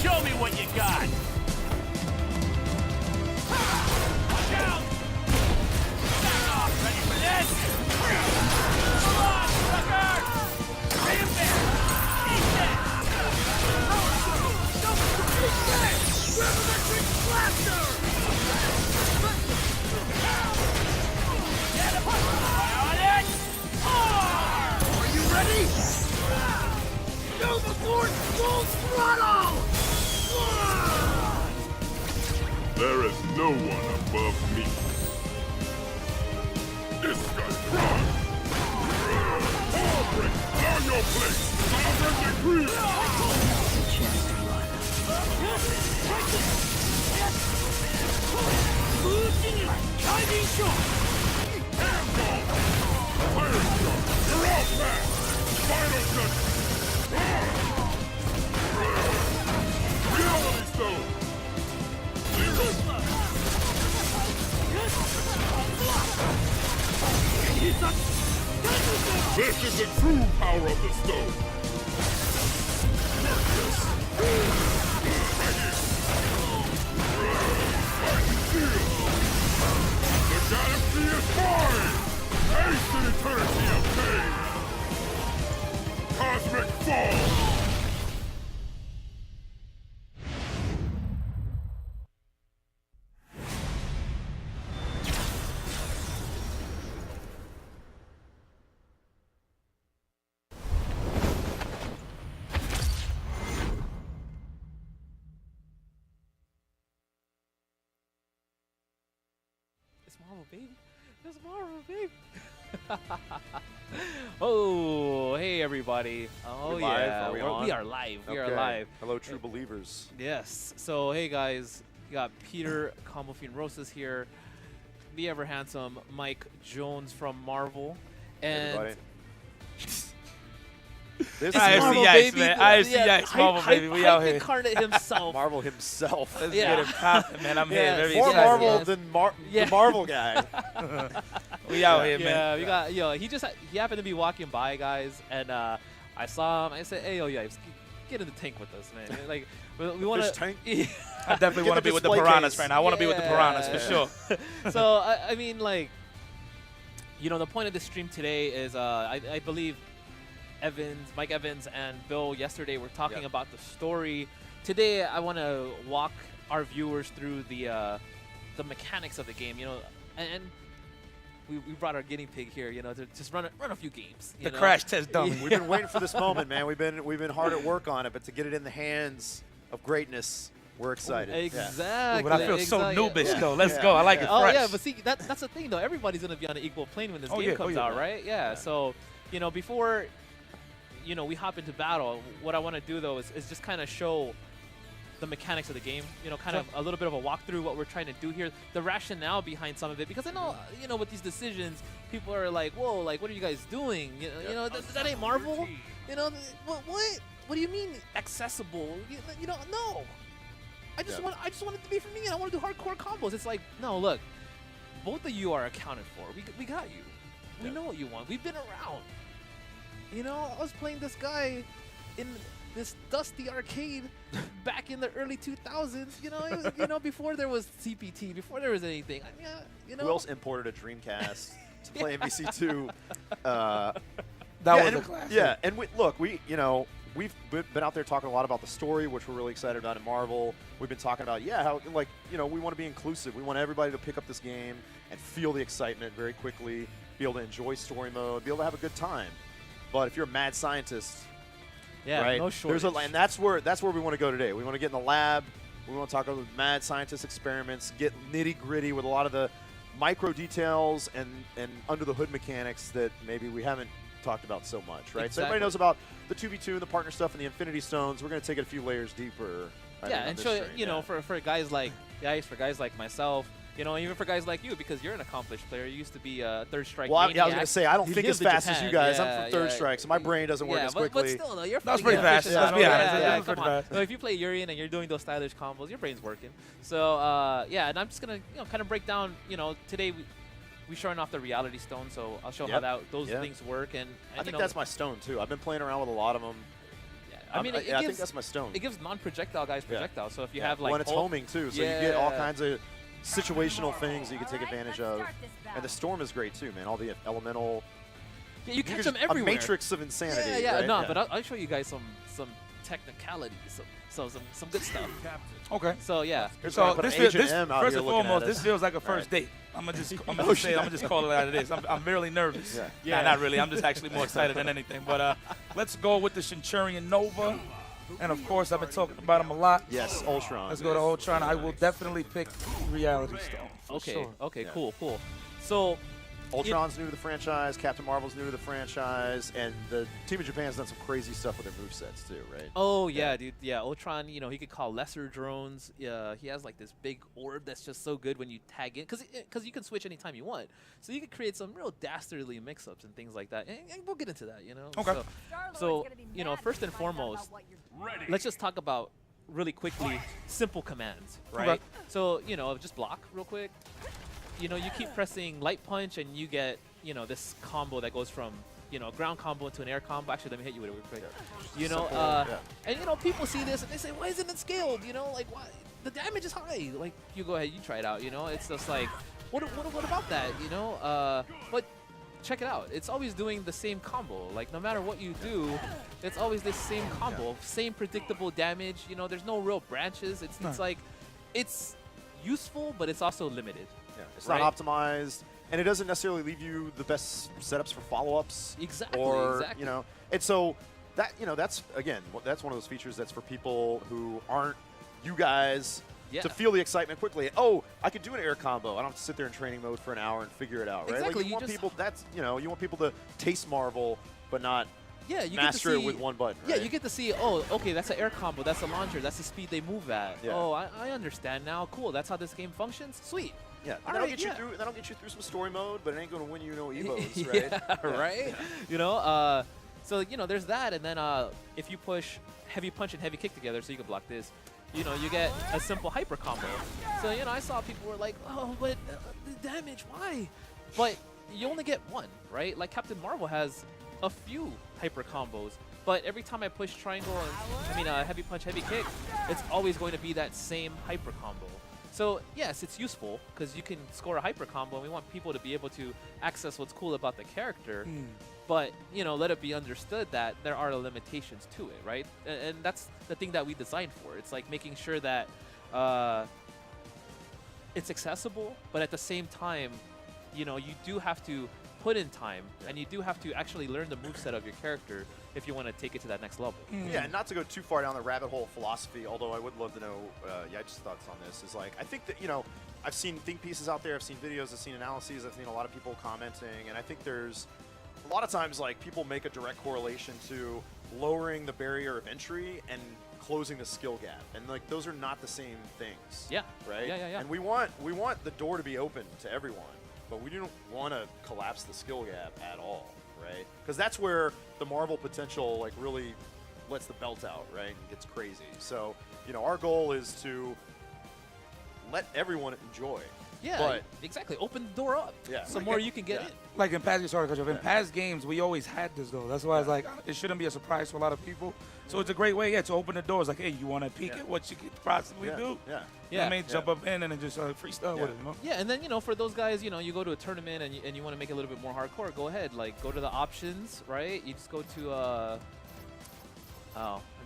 Show me what you got. Watch out! Back off. Ready for this? Come on, sucker! Stay in there. Eat that. Gravimetric blaster! Get him! On it! Are you ready? Nova Force full throttle! There is no one above me. This guy's prime. Power break, on your place. Sovereign decree. Shining shot! Handball. Fire shot. You're all back. Final touch. Reality stone. This is the true power of the stone. The galaxy is mine! Ace the eternity of pain! Cosmic fall! It's Marvel, baby. It's Marvel, baby. Oh, hey everybody. Oh We're live? yeah, Are we We're- on? we are live. We are Okay. live. Hello, true believers. Yes. So hey guys, you got Peter combofiend Rosas here, the ever handsome Mike Jones from Marvel, and Everybody. This It's is Marvel, IFCX, baby. man. IFCX, Marvel, baby. We out here. Incarnate himself. Marvel himself. Let's Yeah. get it poppin', man. I'm Yes. here. Very More excited. Marvel Yes. than Yeah. the Marvel guy. We out here, Yeah, man. we got he happened to be walking by, guys, and I saw him. I said, "Hey, yo, yeah, get in the tank with us, man. Like, we want Fish to." tank? I definitely Get want to the be with the display piranhas case. right now. I want to be with the piranhas for sure. So I mean, like, the point of this stream today is I believe Mike Evans and Bill yesterday were talking Yep. about the story. Today I want to walk our viewers through the mechanics of the game, and we brought our guinea pig here, to just run a few games. The crash test dummy. We've been waiting for this moment, man. We've been hard at work on it, but to get it in the hands of greatness, we're excited. Yeah. Exactly. But I feel so exactly. noobish, though. Let's go. I like it Oh fresh. yeah, but see, that's the thing though. Everybody's gonna be on an equal plane when this Oh, game yeah. comes Oh, yeah. out, right? Yeah. So, before, we hop into battle, what I want to do though is just kind of show the mechanics of the game. Kind of a little bit of a walkthrough what we're trying to do here, the rationale behind some of it, because I know, with these decisions, people are like, whoa, like what are you guys doing? That ain't Marvel. What do you mean accessible? You don't know. I just want it to be for me, and I want to do hardcore combos. It's like, no, look, both of you are accounted for. We got you. We know what you want. We've been around. I was playing this guy in this dusty arcade back in the early 2000s. Before there was CPT, before there was anything. Who else imported a Dreamcast to play MVC2? That yeah, was and, a classic. Yeah, and we've been out there talking a lot about the story, which we're really excited about in Marvel. We've been talking about, how, we want to be inclusive. We want everybody to pick up this game and feel the excitement very quickly, be able to enjoy story mode, be able to have a good time. But if you're a mad scientist, right, no shortage. and that's where we want to go today. We want to get in the lab. We want to talk about mad scientist experiments, get nitty-gritty with a lot of the micro details and under the hood mechanics that maybe we haven't talked about so much, right? So everybody knows about the 2v2 and the partner stuff and the Infinity Stones. We're going to take it a few layers deeper. I think, on and this show stream, for guys like myself, even for guys like you, because you're an accomplished player. You used to be a Third Strike. Well, I was maniac. going to say, I don't You think as lived in fast as Japan. you guys. Yeah, I'm from Third yeah. Strike, so my brain doesn't work as quickly. But still, though, you're That was fighting pretty in fast. efficient Let's be style. honest. Yeah, That yeah, was pretty come on. fast. So if you play Urian and you're doing those stylish combos, your brain's working. So and I'm just gonna kind of break down. Today we're showing off the reality stone, so I'll show Yep. how those Yeah. things work. And I you think know, that's my stone too. I've been playing around with a lot of them. yeah, I mean, it I think gives that's my stone. it gives non-projectile guys Yeah. projectile. So if you have like when it's Hulk- homing too, so you get all Yeah. kinds of situational things that you can take advantage of. And the storm is great too, man. All the elemental. yeah, you can catch just- them everywhere. A matrix of insanity. Yeah, yeah, right? no, but I'll show you guys some technicalities, some good stuff. Okay. So yeah, Here's where I So put this, an feel, Agent this M out first here and looking at foremost, us. this feels like a first date. I'm gonna just call it out of this. I'm really nervous. Yeah. Yeah. Nah, not really. I'm just actually more excited than anything. But let's go with the Centurion Nova, and of course I've been talking about him a lot. Yes, Ultron. Let's go to Ultron. I will definitely pick Reality Stone. for okay, sure. okay, Yeah. cool. So Ultron's new to the franchise. Captain Marvel's new to the franchise, and the Team of Japan's done some crazy stuff with their movesets too, right? oh yeah, dude, yeah, Ultron, you know, he could call lesser drones. He has like this big orb that's just so good when you tag in, because you can switch anytime you want. So you could create some real dastardly mix-ups and things like that. And we'll get into that, you know. Okay. So you know, first and foremost, let's just talk about really quickly simple commands, right? Okay. So you know, just block real quick. You know, you keep pressing light punch and you get, you know, this combo that goes from, you know, a ground combo into an air combo. Actually, let me hit you with it real quick. You know, Simple, yeah. and you know, people see this and they say, why isn't it scaled? You know, like, why? The damage is high. Like, you go ahead, you try it out. You know, it's just like, what about that? You know, but check it out. It's always doing the same combo. Like, no matter what you do, it's always this same combo, same predictable damage. You know, there's no real branches. It's like, it's useful, but it's also limited. Yeah, it's Right. not optimized, and it doesn't necessarily leave you the best setups for follow-ups. Exactly. Or exactly. you know, and so that that's again that's one of those features that's for people who aren't you guys Yeah. to feel the excitement quickly. Oh, I could do an air combo. I don't have to sit there in training mode for an hour and figure it out, right? Exactly, Like you you want just- people you want people to taste Marvel, but not Yeah, you master get to it see, with one button. Yeah, right? you get to see, oh, okay, that's an air combo, that's a launcher, that's the speed they move at. Yeah. Oh, I understand now. Cool, that's how this game functions. Sweet. Yeah, All that'll right, get you yeah. through. That'll get you through some story mode, but it ain't gonna win you no evos, right? Yeah, right? You know, so, you know, there's that, and then if you push heavy punch and heavy kick together, so you can block this, you know, you get a simple hyper combo. So, you know, I saw people were like, oh, but the damage, why? But you only get one, right? Like Captain Marvel has a few hyper combos, but every time I push triangle and, heavy punch, heavy kick, it's always going to be that same hyper combo. So yes, it's useful because you can score a hyper combo, and we want people to be able to access what's cool about the character. But you know, let it be understood that there are limitations to it, right? And that's the thing that we designed for. It's like making sure that it's accessible, but at the same time, you know, you do have to put in time, and you do have to actually learn the moveset of your character if you want to take it to that next level. Yeah, and not to go too far down the rabbit hole of philosophy, although I would love to know just thoughts on this, is like, I think that, you know, I've seen think pieces out there, I've seen videos, I've seen analyses, I've seen a lot of people commenting, and I think there's a lot of times, like, people make a direct correlation to lowering the barrier of entry and closing the skill gap, and like those are not the same things. Yeah. Right. Yeah. And we want the door to be open to everyone, but we don't want to collapse the skill gap at all, right? Because that's where the Marvel potential like really lets the belt out, right? And gets crazy. So you know, our goal is to let everyone enjoy. Yeah, But exactly. Open the door up. Yeah. So more you can get in. Like in past, in past games, we always had this though. That's why it's like it shouldn't be a surprise to a lot of people. So it's a great way, to open the doors. Like, hey, you want to peek at what you could possibly do? Yeah. You know what Yeah. I mean, jump up in and then just freestyle with it. You know? Yeah, and then, you know, for those guys, you know, you go to a tournament and you want to make it a little bit more hardcore, go ahead. Like, go to the options, right? You just go to,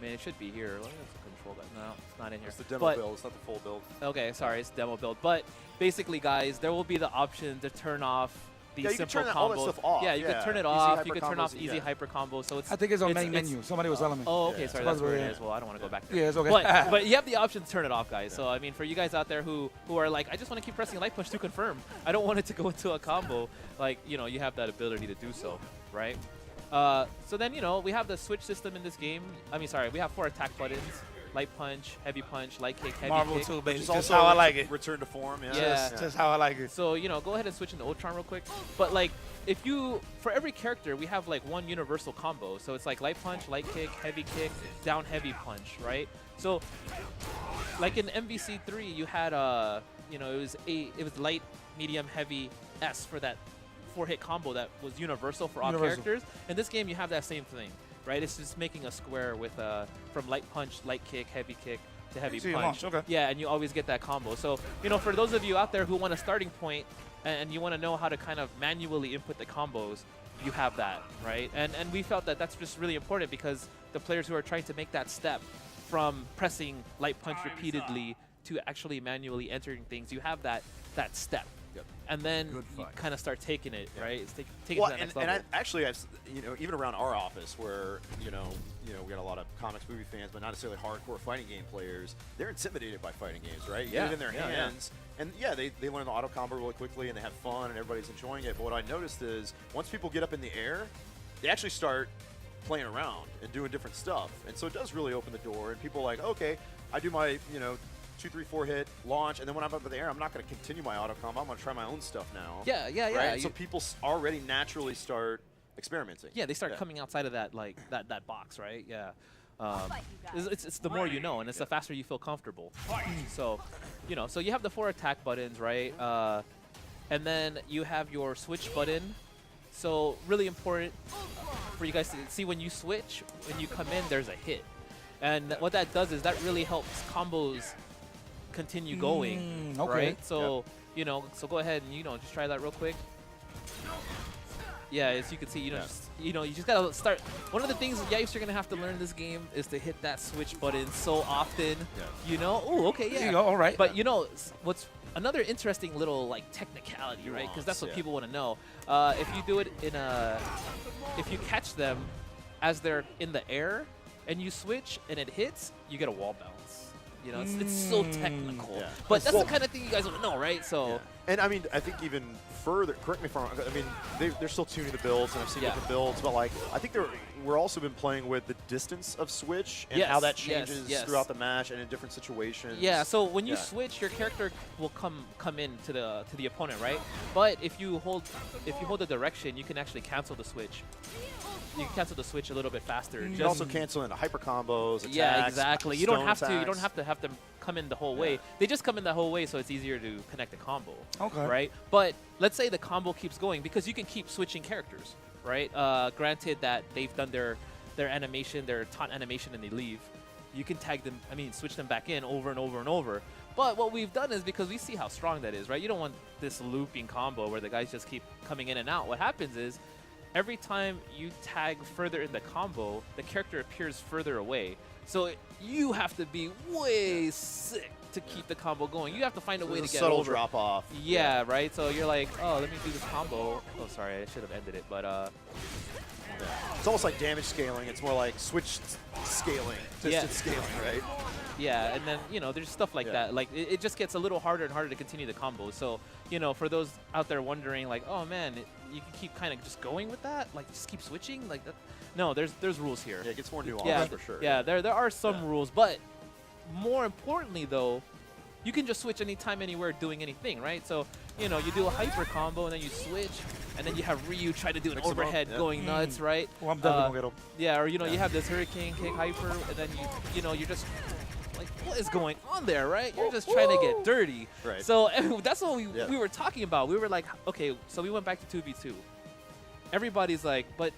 it should be here. Let me just control that. No, it's not in here. It's the demo But- build. It's not the full build. Okay, sorry, it's demo build. But basically, guys, there will be the option to turn off these Yeah, you can simple turn combos. all that stuff off, Yeah, you yeah. can turn it Easy off. hyper You can turn off combos, easy yeah. hyper combo. So it's I think it's on main it's- menu. Somebody was telling me. Oh, okay, Yeah. sorry, that's where it Yeah. is. Well, I don't want to go back there. Yeah, it's okay. But you have the option to turn it off, guys. So I mean, for you guys out there who are like, I just want to keep pressing light punch to confirm. I don't want it to go into a combo. Like, you know, you have that ability to do so, right? So then, you know, we have the switch system in this game. We have 4 attack buttons: light punch, heavy punch, light kick, heavy Marvel kick. too, baby. It's Just also how I like it. Return to form. Yeah. Yeah. Just how I like it. So, you know, go ahead and switch into Ultron real quick. But, like, for every character, we have, like, one universal combo. So it's, like, light punch, light kick, down heavy punch, right? So, like, in MVC3, you had, you know, it was light, medium, heavy, S for that 4-hit combo that was universal for all Universal. characters. In this game, you have that same thing, right? It's just making a square with from light punch, light kick, heavy kick to heavy Easy punch. launch, okay. Yeah, and you always get that combo. So, for those of you out there who want a starting point and you want to know how to kind of manually input the combos, you have that, right? And we felt that that's just really important because the players who are trying to make that step from pressing light punch repeatedly to actually manually entering things, you have that step. Yep. And then Good you fight. kind of start taking it, right? It's take it Well, to that next and level. I've even around our office where we got a lot of comics movie fans, but not necessarily hardcore fighting game players. They're intimidated by fighting games, right? You Yeah, get it in their yeah, yeah. hands, and they learn the auto combo really quickly, and they have fun, and everybody's enjoying it. But what I noticed is once people get up in the air, they actually start playing around and doing different stuff, and so it does really open the door. And people are like, okay, I do my 2, 3, 4 hit launch, and then when I'm up in the air, I'm not going to continue my auto combo. I'm going to try my own stuff now. yeah. Right? So people already naturally start experimenting. Yeah, they start coming outside of that that box, right? Yeah. It's the more you know, and it's the faster you feel comfortable. So, so you have the 4 attack buttons, right? And then you have your switch button. So really important for you guys to see when you switch, when you come in, there's a hit. And what that does is that really helps combos continue going, okay. right? So, so go ahead and, just try that real quick. Yeah, as you can see, you just gotta start. One of the things, Yipes, you're gonna have to learn this game is to hit that switch button so often. Oh, okay, There you yeah. go, all right. But what's another interesting little technicality, right? Because that's what Yeah. people want to know. If you do it if you catch them as they're in the air and you switch and it hits, you get a wall bounce. It's so technical, Yeah. but that's the kind of thing you guys want to know, right? So. Yeah. And I mean, I think even further, correct me if I'm wrong, I mean, they're still tuning the builds, and I've seen different builds, but I think we're also been playing with the distance of switch and how that changes throughout the match and in different situations. Yeah, so when you switch, your character will come in to the opponent, right? But if you hold the direction, you can actually cancel the switch. You can cancel the switch a little bit faster. You can also cancel into hyper combos, attacks, yeah, exactly. You don't have stone to. You don't attacks. have to have them come in the whole way. They just come in the whole way, so it's easier to connect the combo. Okay. Right. But let's say the combo keeps going because you can keep switching characters, right? Granted that they've done their animation, their taunt animation, and they leave. You can tag them. Switch them back in over and over and over. But what we've done is because we see how strong that is, right? You don't want this looping combo where the guys just keep coming in and out. What happens is, every time you tag further in the combo, the character appears further away. So you have to be way sick to keep the combo going. You have to find a way to There's get subtle over. drop off. Yeah, right? So you're like, oh, let me do this combo. Oh, sorry, I should have ended it. But It's almost like damage scaling. It's more like switch scaling, distance scaling, right? yeah, and then, there's stuff like that. Like, it just gets a little harder and harder to continue the combo. So, for those out there wondering, like, oh, man, you can keep kind of just going with that? Like, just keep switching? Like, that? No, there's rules here. Yeah, it gets more nuanced for sure. Yeah, there are some rules. But more importantly, though, you can just switch anytime, anywhere, doing anything, right? So, you do a hyper combo, and then you switch, and then you have Ryu try to do an Mix 'em up, overhead going nuts, right? Well, I'm definitely going to get him. Yeah, or, you have this hurricane kick hyper, and then you're just like, what is going on there, right? You're just trying to get dirty. Right. So that's what we were talking about. We were like, okay, so we went back to 2v2. Everybody's like, but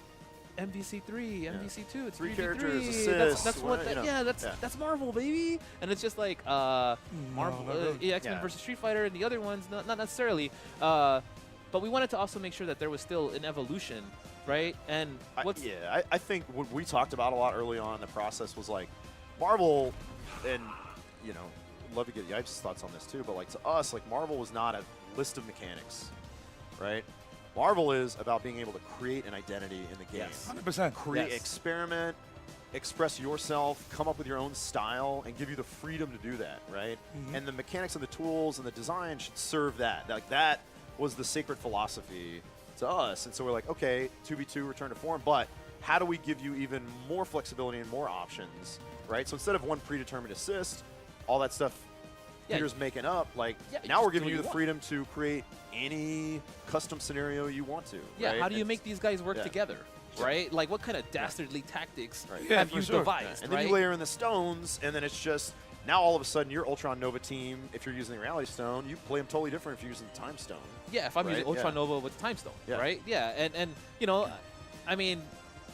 MVC3, MVC2, it's 3v3. characters, assists, That's what. whatever, That's Marvel, baby. And it's just like Marvel, X-Men versus Street Fighter, and the other ones not necessarily. But we wanted to also make sure that there was still an evolution, right? And I think what we talked about a lot early on in the process was like Marvel, and love to get Yipes' thoughts on this too. But like to us, like Marvel was not a list of mechanics, right? Marvel is about being able to create an identity in the game. Yes. 100%. Create, experiment, express yourself, come up with your own style, and give you the freedom to do that, right? And the mechanics and the tools and the design should serve that. Like that was the sacred philosophy to us. And so we're like, okay, 2v2, return to form, but how do we give you even more flexibility and more options, right? So instead of one predetermined assist, all that stuff Peter's making up, like now we're giving you the freedom to create any custom scenario you want to. Yeah, right? how do you make these guys work together, right? Like, what kind of dastardly tactics Right. have you devised, And right? then you layer in the stones, and then it's just Now all of a sudden, your Ultron Nova team, if you're using the Reality Stone, you play them totally different if you're using the Time Stone. Yeah, if I'm Right, using Ultron yeah. Nova with Time Stone, Yeah. right? Yeah, and you know, I mean,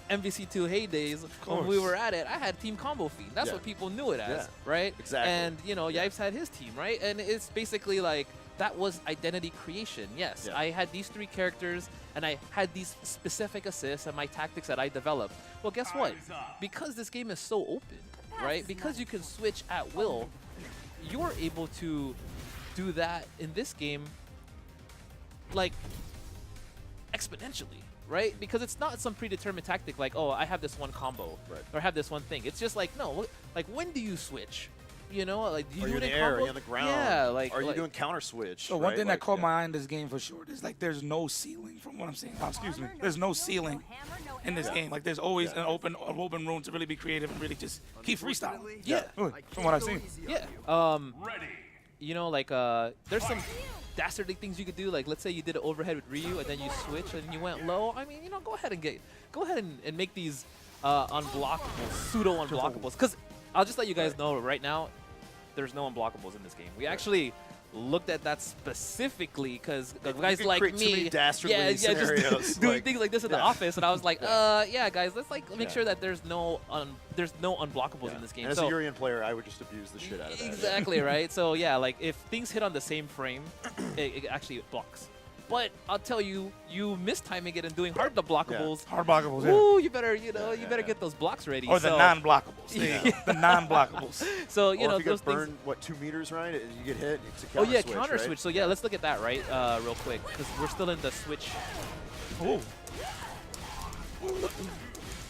MVC2 heydays, when we course. were at it, I had Team Combo Fiend. That's Yeah. what people knew it as, Yeah. right? Exactly. And, you know, Yipes had his team, right? And it's basically like, that was identity creation. Yes, Yeah. I had these 3 characters, and I had these specific assists and my tactics that I developed. Well, guess what? Because this game is so open, right? Because you can switch at will, you're able to do that in this game, like, exponentially, right? Because it's not some predetermined tactic like, oh, I have this one combo, Right. or I have this one thing. It's just like, no, like, when do you switch? You know, like, do you Are do you it in the in air? Are combo? you on the ground? Yeah, like, Are you like, doing counter switch? So one right? thing Like, that caught yeah. my eye in this game for sure is like there's no ceiling from what I'm seeing. Oh, excuse me. There's no ceiling in this game. Like there's always an open room to really be creative and really just keep freestyling. Yeah. From what I've seen. yeah. You know, like, there's some dastardly things you could do. Like, let's say you did an overhead with Ryu, and then you switch and you went low. I mean, you know, go ahead and make these unblockables, pseudo unblockables. Because I'll just let you guys know right now, there's no unblockables in this game. We actually looked at that specifically because guys can like create too me, many dastardly just scenarios, doing like- things like this in the yeah. office, and I was like, yeah, guys, let's like make Yeah. sure that there's no unblockables Yeah. in this game. And as so, a Urian player, I would just abuse the shit out of that. exactly, right? So yeah, like if things hit on the same frame, it actually blocks. But I'll tell you, you mistiming it and doing hard blockables. Hard blockables, yeah. Ooh, you better, you better get those blocks ready. Or the so, non-blockables. Yeah. The non-blockables. So you Or know if you those get things. burned, what, 2 meters, right? You get hit, it's a Oh counter yeah, switch, counter right? switch. So yeah, let's look at that right real quick because we're still in the switch. Ooh.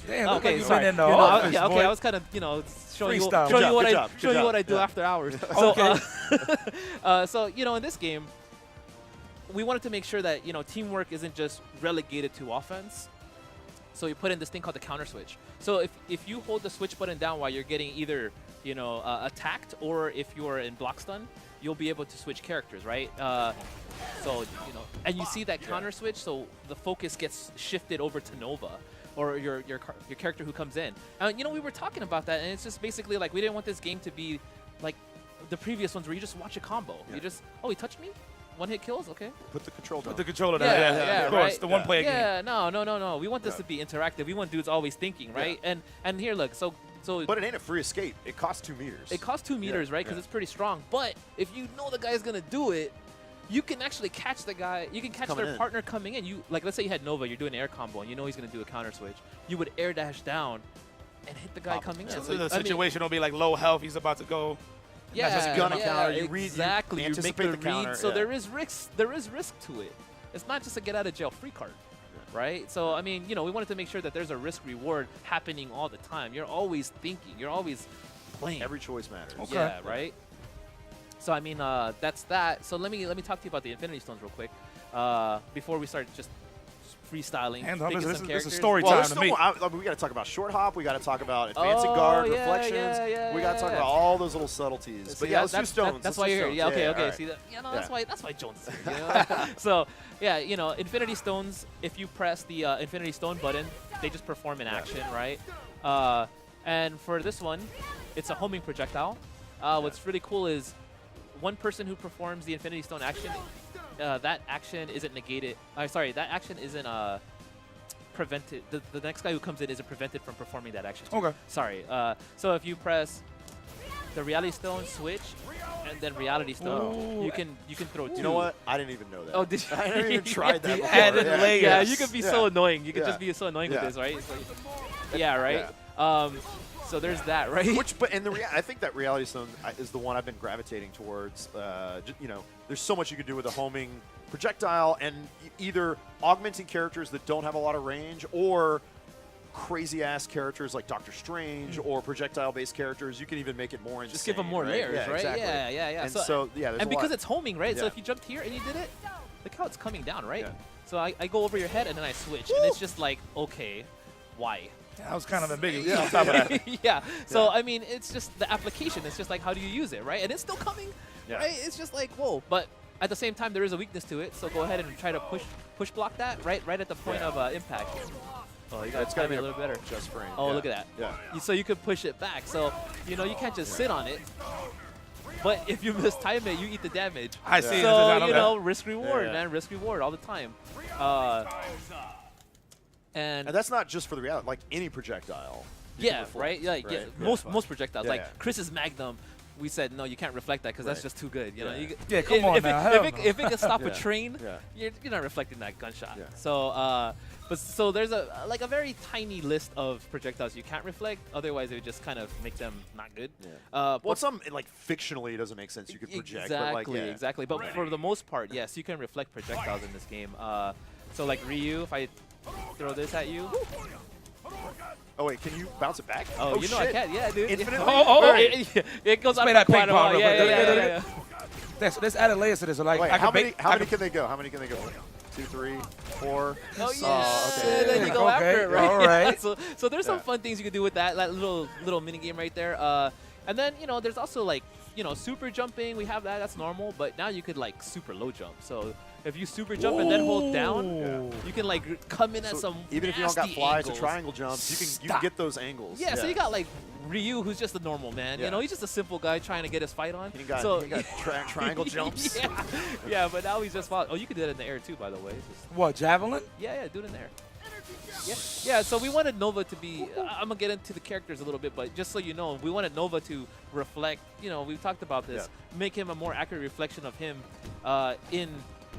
Damn, look like Okay, you've sorry. been in the You know, office, yeah, okay, boy. I was kind of showing you, Freestyle. showing you what Good I job, good showing you job. what I do Yeah. after hours. Okay. So in this game, we wanted to make sure that teamwork isn't just relegated to offense. So we put in this thing called the counter switch. So if you hold the switch button down while you're getting either attacked or if you are in block stun, you'll be able to switch characters, right? And you see that counter switch, so the focus gets shifted over to Nova, or your character who comes in. We were talking about that, and it's just basically like we didn't want this game to be like the previous ones where you just watch a combo. Yeah. You just, oh, he touched me? One hit kills? Okay. Put the control down. Put the controller down. Yeah, Yeah, yeah, of course. right. The one-player game. Yeah, no. We want this to be interactive. We want dudes always thinking, right? And here, look, so But it ain't a free escape. It costs 2 meters. it costs 2 meters, right? Because yeah. it's pretty strong. But if you know the guy's gonna do it, you can actually catch the guy. You can catch Coming their in. partner coming in. You let's say you had Nova, you're doing an air combo, and you know he's gonna do a counter switch. You would air dash down and hit the guy Pop him. coming Yeah. in. So the I mean, situation will be like low health. He's about to go. yeah, just gonna yeah, counter, you read- you exactly. You make anticipate the the read, counter, so yeah. there is risk. There is risk to it. It's not just a get out of jail free card, right? So I mean, we wanted to make sure that there's a risk reward happening all the time. You're always thinking. You're always playing. Every choice matters. Okay. Yeah, right. So I mean, that's that. So let me talk to you about the Infinity Stones real quick before we start just freestyling. And picking this some is characters. story Well, time there's to still me. more. We got to talk about short hop. We got to talk about advancing Oh, guard, yeah, reflections. yeah, we got to talk yeah. about all those little subtleties. See, But yeah, let's do that's, stones. That's Let's why do you're here. stones. Yeah, okay. all right. See that? Yeah. That's why Jones is here. You know? So yeah, Infinity Stones. If you press the Infinity Stone button, they just perform an action, right? And for this one, it's a homing projectile. What's really cool is one person who performs the Infinity Stone action, that action isn't negated. Sorry, that action isn't prevented. The next guy who comes in isn't prevented from performing that action. Okay. Sorry. So if you press the Reality Stone switch and then Reality Stone, Ooh. you can throw two. You know what? I didn't even know that. Oh, did you? I never even tried that before. Added yeah. layers. Yeah, you could be so Yeah. annoying. You could Yeah. just be so annoying with Yeah. this, right? It's like, yeah, right. So there's that, right? I think that Reality Stone is the one I've been gravitating towards. There's so much you can do with a homing projectile and either augmenting characters that don't have a lot of range or crazy ass characters like Doctor Strange or projectile-based characters. You can even make it more insane. Just give them more right? layers, Yeah, right? Exactly. Yeah. And so there's and a because lot. it's homing, right? So Yeah. if you jumped here and you did it, look how it's coming down, right? Yeah. So I go over your head and then I switch, and it's just like, okay, why? That was kind of ambiguous. Yeah. On top of that. Yeah. So Yeah. I mean, it's just the application. It's just like, how do you use it, right? And it's still coming, Yeah. right? It's just like, whoa. But at the same time, there is a weakness to it. So go ahead and try to push block that right at the point of impact. Oh, you got It's got to be a little better. Just frame. Oh, yeah. look at that. Yeah. So you could push it back. So, you know, you can't just sit on it. But if you mistime it, you eat the damage. I see. So, Okay. you know, risk reward, Yeah. man. Risk reward all the time. And And that's not just for the reality. Like any projectile. you can yeah, reflect, right? Yeah, yeah. right? Most projectiles. Yeah, like yeah. Chris's Magnum, we said, no, you can't reflect that because that's Right. just too good. You know, Yeah. Yeah, come on now, hell no. if it can stop a Yeah. train, Yeah. you're not reflecting that gunshot. Yeah. So, so there's a very tiny list of projectiles you can't reflect. Otherwise, it would just kind of make them not good. Yeah. But Well, some like fictionally it doesn't make sense. You could project. exactly, but like, yeah. exactly. But for the most part, yes, you can reflect projectiles in this game. So like Ryu, if I throw this at you, Oh wait, can you bounce it back? oh, you know shit. I can, yeah, dude. Infinitely? Oh, it goes on play for that quite ping a pong while. real Yeah, quick. yeah, yeah, yeah. Let's add layers to this. So like, Wait, I how can many? bake- How I many can- can they go? How many can they go? 2, 3, 4. Oh yeah, okay. then you go Okay, after it, right? all right. So there's some Yeah. fun things you can do with that little mini game right there. And then you know there's also like super jumping. We have that. That's normal. But now you could like super low jump. So if you super jump and then hold down, Ooh. you can like come in at So some even if you don't got nasty flies or angles. triangle jumps, you can Stop. get those angles. Yeah, so you got like Ryu, who's just a normal man. Yeah. You know, he's just a simple guy trying to get his fight on. He got, so he got triangle jumps. yeah, yeah, but now he's just oh, you could do that in the air too, by the way. It's just- What, javelin? yeah, do it in there. Yeah, yeah. So we wanted Nova to be. I'm gonna get into the characters a little bit, but just so you know, we wanted Nova to reflect. You know, we've talked about this. Make him a more accurate reflection of him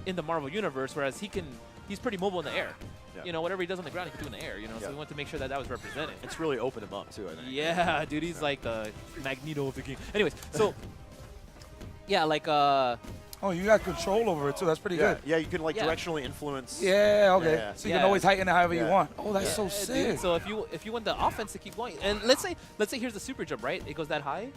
in the Marvel universe, whereas he's pretty mobile in the air. Yeah. You know, whatever he does on the ground, he can do in the air. You know, so we wanted to make sure that was represented. It's really opened him up too, I think. Yeah, dude, he's like the Magneto of the game. Anyways, so yeah, like Oh, you got control over it too. That's pretty Yeah, good. yeah, you can like Yeah. directionally influence. Yeah, okay. Yeah. So you can Yeah. always heighten it however you Yeah. want. Oh, that's so dude, sick. so if you want the offense to keep going, and let's say here's the super jump, right? It goes that high,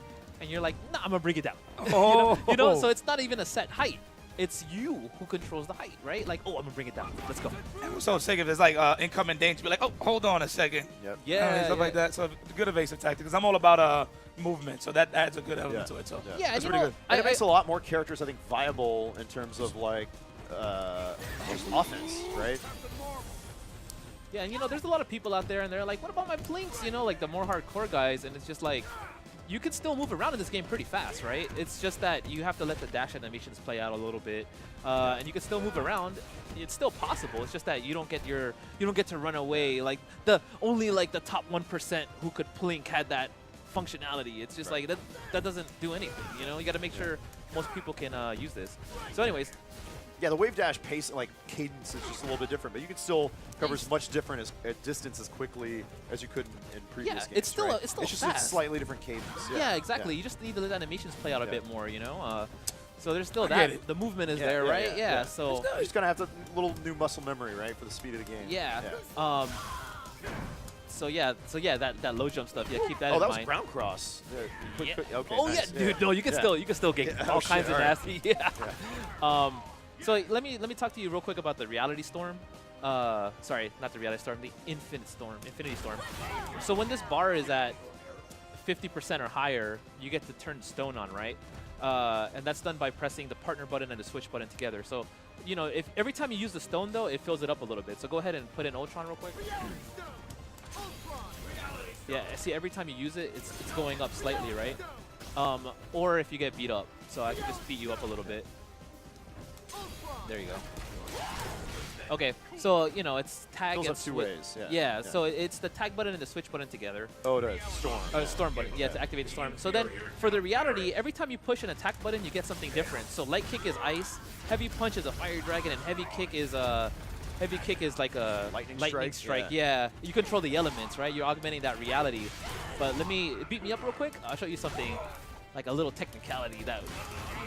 and you're like, nah, I'm gonna bring it down. Oh. you know, so it's not even a set height. It's you who controls the height, right? Like, oh, I'm gonna bring it down. Let's go. I'm so sick if it's like incoming danger. Be like, oh, hold on a second. Yep. Yeah, You know, and stuff like that. So good evasive tactic. Because I'm all about movement, so that adds a good element Yeah. to it. So Yeah. Yeah, that's and you pretty know, good. And it makes a lot more characters, I think, viable in terms of like just offense, right? Yeah, and you know, there's a lot of people out there, and they're like, what about my plinks? You know, like the more hardcore guys, and it's just like, you can still move around in this game pretty fast, right? It's just that you have to let the dash animations play out a little bit, and you can still move around. It's still possible. It's just that you don't get to run away. Like only like the top 1% who could plink had that functionality. It's just like that doesn't do anything. You know, you got to make sure most people can use this. So, anyways. Yeah, the wave dash pace, like cadence, is just a little bit different, but you can still cover as much different distance as quickly as you could in previous games. it's still right? it's still it's just fast. a slightly different cadence. Yeah, exactly. You just need to let animations play out a bit more, you know? So there's still I get that. it. The movement is Yeah, there, yeah, right? yeah. So, You're just gonna have to little new muscle memory, right, for the speed of the game. yeah. So that low jump stuff. Yeah, keep that Oh, in that was mind. ground cross. Yeah. Okay. Oh nice. yeah, dude. No, you can still get Yeah. all Oh, kinds shit, of all right. nasty. Yeah. So let me talk to you real quick about the Reality Storm. Sorry, not the Reality Storm, the Infinity Storm. So when this bar is at 50% or higher, you get to turn stone on, right? And that's done by pressing the partner button and the switch button together. So, you know, if every time you use the stone though, it fills it up a little bit. So go ahead and put in Ultron real quick. Yeah, see, every time you use it, it's going up slightly, right? Or if you get beat up. So I can just beat you up a little bit. There you go. Okay, so, you know, it's tag Goes and up two switch. ways. Yeah. Yeah, so it's the tag button and the switch button together. Oh, it is. Storm. Storm button, yeah, to activate the storm. So then, for the reality, every time you push an attack button, you get something different. So light kick is ice, heavy punch is a fire dragon, and heavy kick is like a Lightning strike, Yeah, you control the elements, right? You're augmenting that reality. But beat me up real quick. I'll show you something, like a little technicality that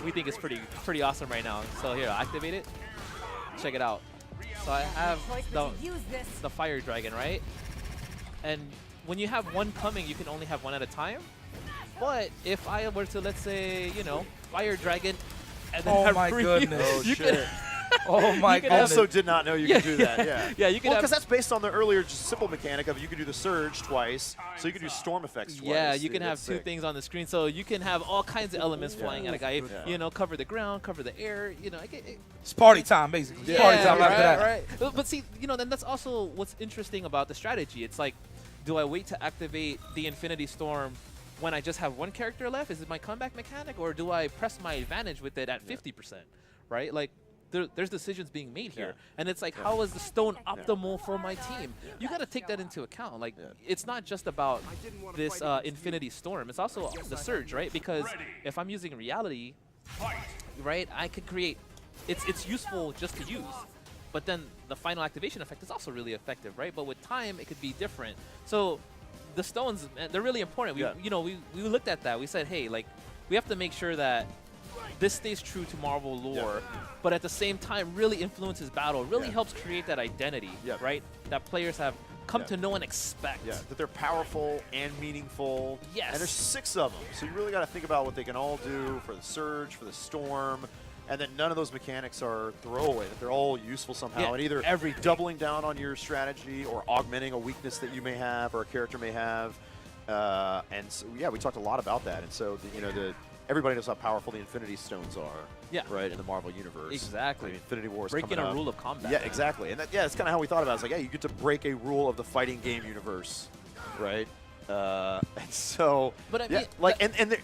we think is pretty awesome right now. So here, I'll activate it. Check it out. So I have the fire dragon, right? And when you have one coming, you can only have one at a time. But if I were to, let's say, you know, fire dragon, and then Oh have my Ryu, goodness. Oh, you shit. can Oh my You can goodness. Also did not know you could do that. Yeah. Yeah, you can Well, have- because that's based on the earlier just simple mechanic of you could do the surge twice, so you could do storm effects twice. Yeah, you Dude, can have that's two sick. things on the screen, so you can have all kinds of elements flying at a guy. Yeah. You know, cover the ground, cover the air. You know, It's party time, basically. It's yeah, party time right, after that. right. But see, you know, then that's also what's interesting about the strategy. It's like, do I wait to activate the Infinity Storm when I just have one character left? Is it my comeback mechanic, or do I press my advantage with it at 50%? Right, like. There's decisions being made here, and it's like, how is the stone optimal for my team? You got to take that into account. Like, it's not just about this Infinity Storm; it's also the surge, right? Because if I'm using reality, right, I could create. It's useful just to use, but then the final activation effect is also really effective, right? But with time, it could be different. So the stones, they're really important. We looked at that. We said, hey, like, we have to make sure that this stays true to Marvel lore, but at the same time really influences battle, really helps create that identity, right? That players have come to know and expect. Yeah, that they're powerful and meaningful. Yes. And there's 6 of them, so you really got to think about what they can all do for the surge, for the storm, and that none of those mechanics are throwaway, that they're all useful somehow, Yeah, and either everything. doubling down on your strategy or augmenting a weakness that you may have or a character may have. And so, yeah, we talked a lot about that. And so, everybody knows how powerful the Infinity Stones are, right, in the Marvel Universe. Exactly. I mean, Infinity War is Breaking coming a up. rule of combat. Yeah, exactly. And that's kind of how we thought about it. It's like, yeah, you get to break a rule of the fighting game universe, right? And so, But I mean,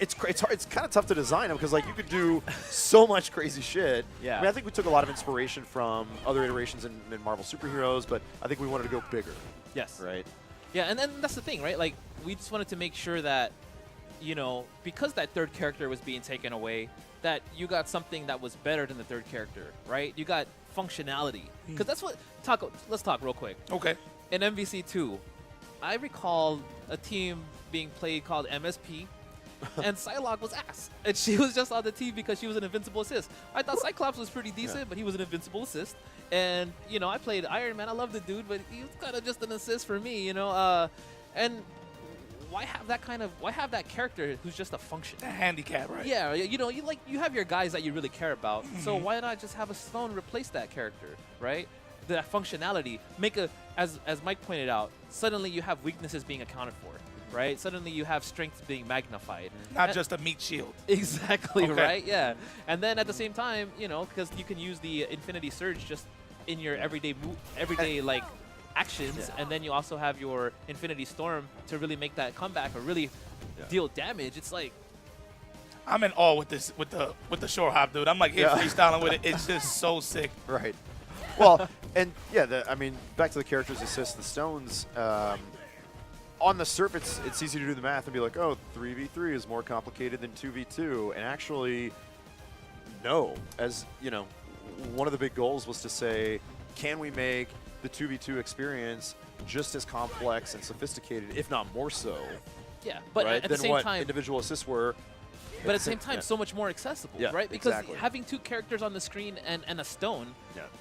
it's hard, it's kind of tough to design them because like you could do so much crazy shit. Yeah. I mean, I think we took a lot of inspiration from other iterations in Marvel superheroes, but I think we wanted to go bigger. Yes. Right. Yeah, and then that's the thing, right? Like, we just wanted to make sure that, because that third character was being taken away, that you got something that was better than the third character, right? You got functionality. Because that's what... Let's talk real quick. Okay. In MVC2, I recall a team being played called MSP, and Psylocke was ass. And she was just on the team because she was an invincible assist. I thought Cyclops was pretty decent, but he was an invincible assist. And, I played Iron Man. I love the dude, but he was kind of just an assist for me, And why have that character who's just a function? A handicap, right? Yeah, you have your guys that you really care about. So why not just have a stone replace that character, right? That functionality, as Mike pointed out, suddenly you have weaknesses being accounted for, right? Suddenly you have strengths being magnified. Not just a meat shield. Exactly, Okay. right? Yeah. And then at the same time, because you can use the Infinity Surge just in your everyday like actions, and then you also have your Infinity Storm to really make that comeback or really deal damage. It's like, I'm in awe with this, with the shore hop, dude. I'm like freestyling with it. It's just so sick. Right. Well, and yeah, back to the characters assist, the stones. On the surface, it's easy to do the math and be like, oh, 3v3 is more complicated than 2v2. And actually, no. As, one of the big goals was to say, can we make the 2v2 experience just as complex and sophisticated, if not more so, yeah. But right, at the than same what time, individual assists were? but at the same time, so much more accessible, Yeah, right? Because exactly. having 2 characters on the screen and a stone,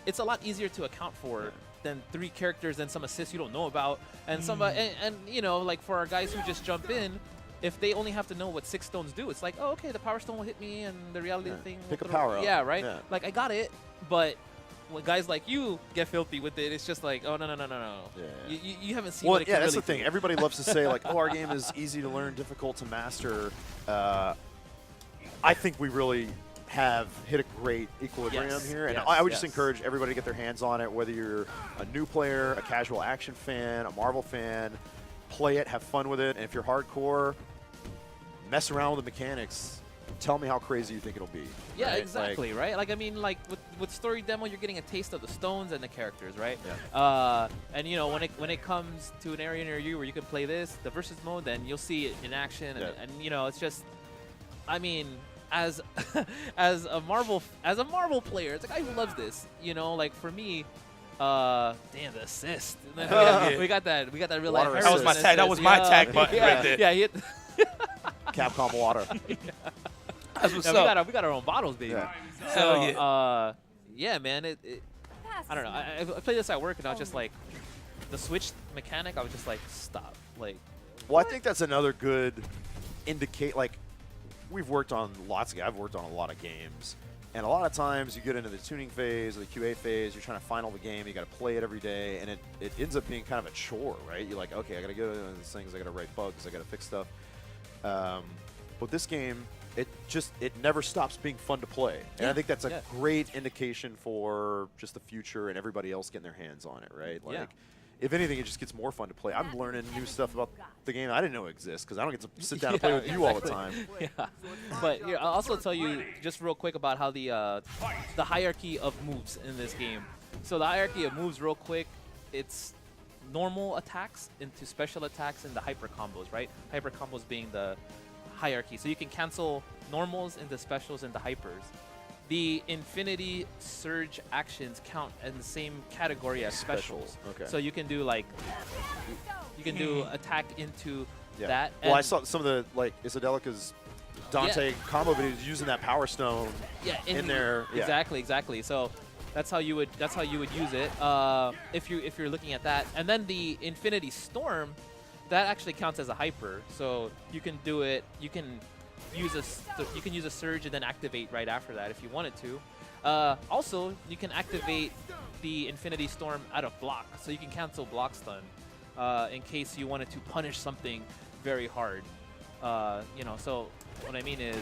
it's a lot easier to account for than 3 characters and some assists you don't know about, and like for our guys who just jump in, if they only have to know what 6 stones do, it's like, oh, okay, the power stone will hit me, and the reality thing will Pick a throw- power up. Yeah, right. Yeah. Like, I got it, but when guys like you get filthy with it, it's just like, oh, no. Yeah. You haven't seen Well, what it yeah, can that's really the thing. do. Everybody loves to say, like, oh, our game is easy to learn, difficult to master. I think we really have hit a great equilibrium Yes, here. And yes, I would just yes. encourage everybody to get their hands on it, whether you're a new player, a casual action fan, a Marvel fan. Play it, have fun with it. And if you're hardcore, mess around with the mechanics. Tell me how crazy you think it'll be. Yeah, right? exactly, right? Like, I mean, like, with story demo, you're getting a taste of the stones and the characters, right? Yeah. And, when it comes to an area near you where you can play this, the versus mode, then you'll see it in action. And it's just, I mean, as as a Marvel player, it's a guy who loves this, like, for me, damn, the assist. And then we got that real life. Water That was my assist. tag. That was my tag button yeah, right there. Yeah, he hit. Capcom water. That's what's Yeah, up. we got our own bottles, baby. Yeah. So, Hell yeah, man, it I don't know. I played this at work, and I was just like, the switch mechanic, I was just like, stop. Like, Well, I think that's another good indicate. Like, we've worked on I've worked on a lot of games, And a lot of times you get into the tuning phase or the QA phase, you're trying to final the game, you got to play it every day, and it ends up being kind of a chore, right? You're like, okay, I got to go to these things, I got to write bugs, I got to fix stuff. But this game, it never stops being fun to play. And I think that's a great indication for just the future and everybody else getting their hands on it, right? Like, if anything, it just gets more fun to play. I'm learning new stuff about the game I didn't know exists because I don't get to sit down and play with you all the time. Yeah, but here, I'll also tell you just real quick about how the hierarchy of moves in this game. So the hierarchy of moves, real quick, it's normal attacks into special attacks and the hyper combos, right? Hyper combos being the hierarchy. So you can cancel normals into specials into hypers. The Infinity Surge actions count in the same category as specials. Okay. So you can do like, you can do attack into that. Well, I saw some of the, like, Isadelica's Dante combo videos using that Power Stone in there. Exactly. So that's how you would use it if you're looking at that. And then the Infinity Storm, that actually counts as a hyper. So you can do it. You can use a surge and then activate right after that if you wanted to. Also, you can activate the Infinity Storm out of block, so you can cancel block stun in case you wanted to punish something very hard. You know, so what I mean is.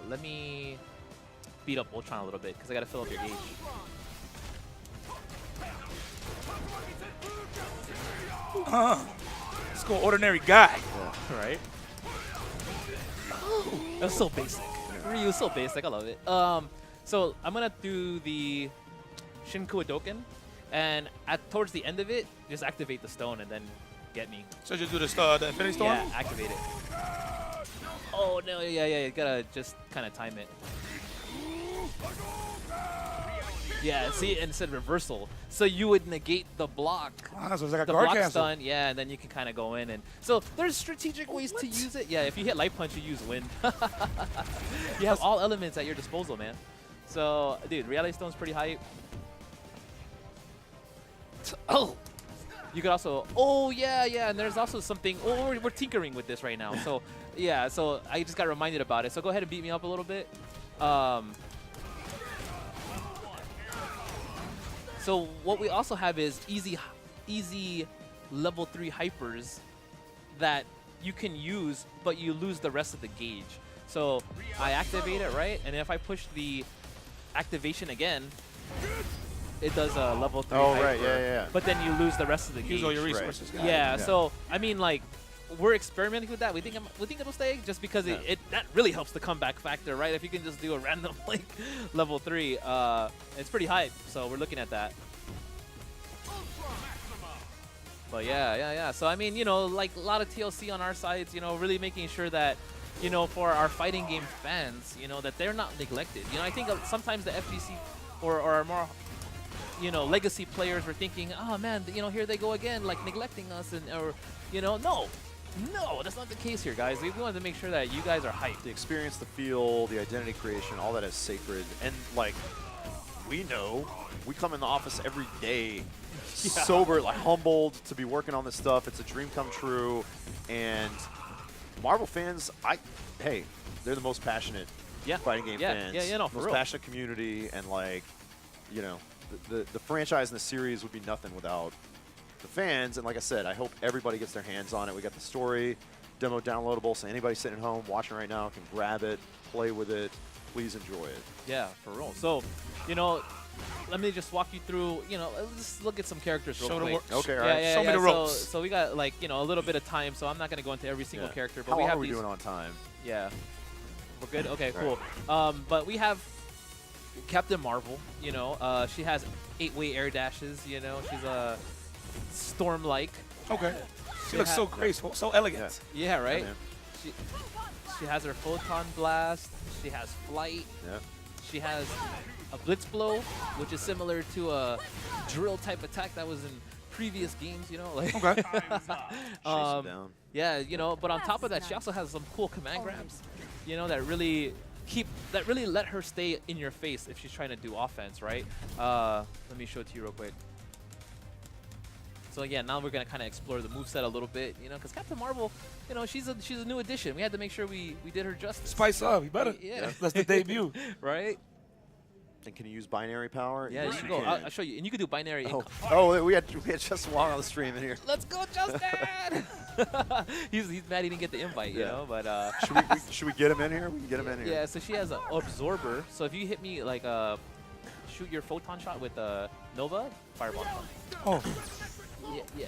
Let me beat up Ultron a little bit because I gotta fill up your gauge. Let's go ordinary guy. Right? That was so basic. Ryu was so basic. I love it. So I'm gonna do the Shinku Hadoken, and towards the end of it, just activate the stone and then get me. So just do the Infinity Storm? Yeah, activate it. Oh no! Yeah. You gotta just kind of time it. Yeah, see, and it said reversal. So you would negate the block. Ah, so it's like a the guard block cancel. stun, yeah, and then you can kind of go in. And so there's strategic ways to use it. Yeah, if you hit Light Punch, you use Wind. You have all elements at your disposal, man. So, dude, Reality Stone's pretty hype. Oh! You could also, and there's also something, we're tinkering with this right now. So, yeah, so I just got reminded about it. So go ahead and beat me up a little bit. So what we also have is easy level 3 hypers that you can use, but you lose the rest of the gauge. So I activate it, right? And if I push the activation again, it does a level 3 hyper. Right, yeah. But then you lose the rest of the gauge. Use all your resources. Right. Yeah, so I mean, like, we're experimenting with that. We think it'll stay just because that really helps the comeback factor, right? If you can just do a random like level 3, it's pretty hype. So we're looking at that. But yeah. So I mean, you know, like a lot of TLC on our sides, you know, really making sure that, you know, for our fighting game fans, you know, that they're not neglected. You know, I think sometimes the FGC or our more, you know, legacy players were thinking, oh man, you know, here they go again, like neglecting us, or you know, no, that's not the case here, guys. We wanted to make sure that you guys are hyped. The experience, the feel, the identity creation, all that is sacred. And like, we know, we come in the office every day, sober, like humbled to be working on this stuff. It's a dream come true. And Marvel fans, hey, they're the most passionate fighting game fans. Yeah, no, for most real. passionate community, and like, you know, the franchise and the series would be nothing without the fans. And like I said, I hope everybody gets their hands on it. We got the story demo downloadable, so anybody sitting at home watching right now can grab it, play with it. Please enjoy it. Yeah, for real. So, you know, let me just walk you through, you know, let's look at some characters real quick. Okay, all right. Yeah, Show me the ropes. So we got, like, you know, a little bit of time, so I'm not going to go into every single character. But How we long have are we these, doing on time? Yeah. We're good? Okay, All cool. But we have Captain Marvel, you know. She has 8-way air dashes, you know. She's a storm-like. Okay. She looks so graceful, so elegant. Yeah, right? Yeah, She has her Photon Blast. She has Flight. yeah. She has a Blitz Blow, which is similar to a drill type attack that was in previous games, you know. Like, Okay. Down. yeah, you know. But on top of that, she also has some cool command grabs, you know, that really let her stay in your face if she's trying to do offense, right? Let me show it to you real quick. So yeah, now we're gonna kind of explore the moveset a little bit, you know, because Captain Marvel, you know, she's a new addition. We had to make sure we did her justice. Spice up, you better. Yeah. That's the debut. Right? And can you use binary power? Yeah, Yes, you can you go. can. I'll show you, and you can do binary. Oh, oh, we had Justin Wong on the stream in here. Let's go, Justin! he's mad he didn't get the invite, you Yeah. know, but Should we get him in here? We can get him in here. yeah. So she has an absorber. So if you hit me like shoot your photon shot with Nova fireball. Oh, Yeah, yeah.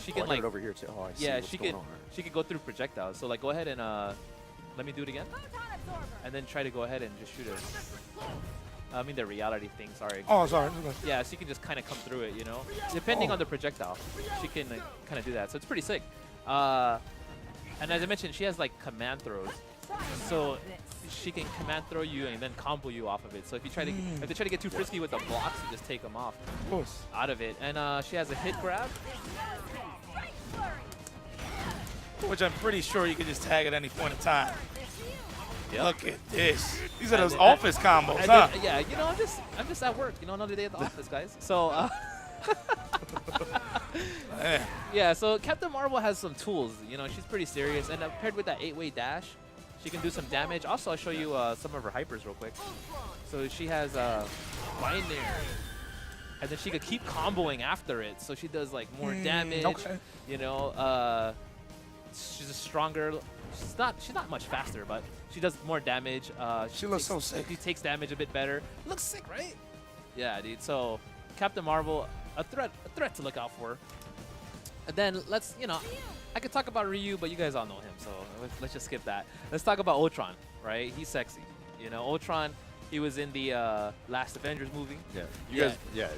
She Oh, can I got like it over here too. Oh, I see yeah, what's she going could on. she could go through projectiles. So like go ahead and let me do it again, and then try to go ahead and just shoot it. I mean the reality thing. Sorry. oh, sorry. Yeah, so you can just kind of come through it, you know? Depending on the projectile, she can kind of do that. So it's pretty sick. And as I mentioned, she has like command throws. So she can command throw you and then combo you off of it. So if you try to if they try to get too frisky with the blocks, you just take them off Of course. out of it. And she has a hit grab. Which I'm pretty sure you can just tag at any point in time. Yep. Look at this. These are And those then- office combos, And huh? then, yeah, you know, I'm just at work. You know, another day at the office, guys. So. Man. Yeah, so Captain Marvel has some tools. You know, she's pretty serious. And paired with that 8-way dash, she can do some damage. Also, I'll show you some of her hypers real quick. So she has binary. And then she could keep comboing after it. So she does, like, more damage. Okay. You know, she's a stronger... She's not much faster, but she does more damage. She looks so sick. She takes damage a bit better. Looks sick, right? Yeah, dude. So Captain Marvel, a threat to look out for. And then let's, you know, I could talk about Ryu, but you guys all know him, so let's just skip that. Let's talk about Ultron, right? He's sexy. You know, Ultron, he was in the last Avengers movie. Yeah. You Yeah. guys, yeah.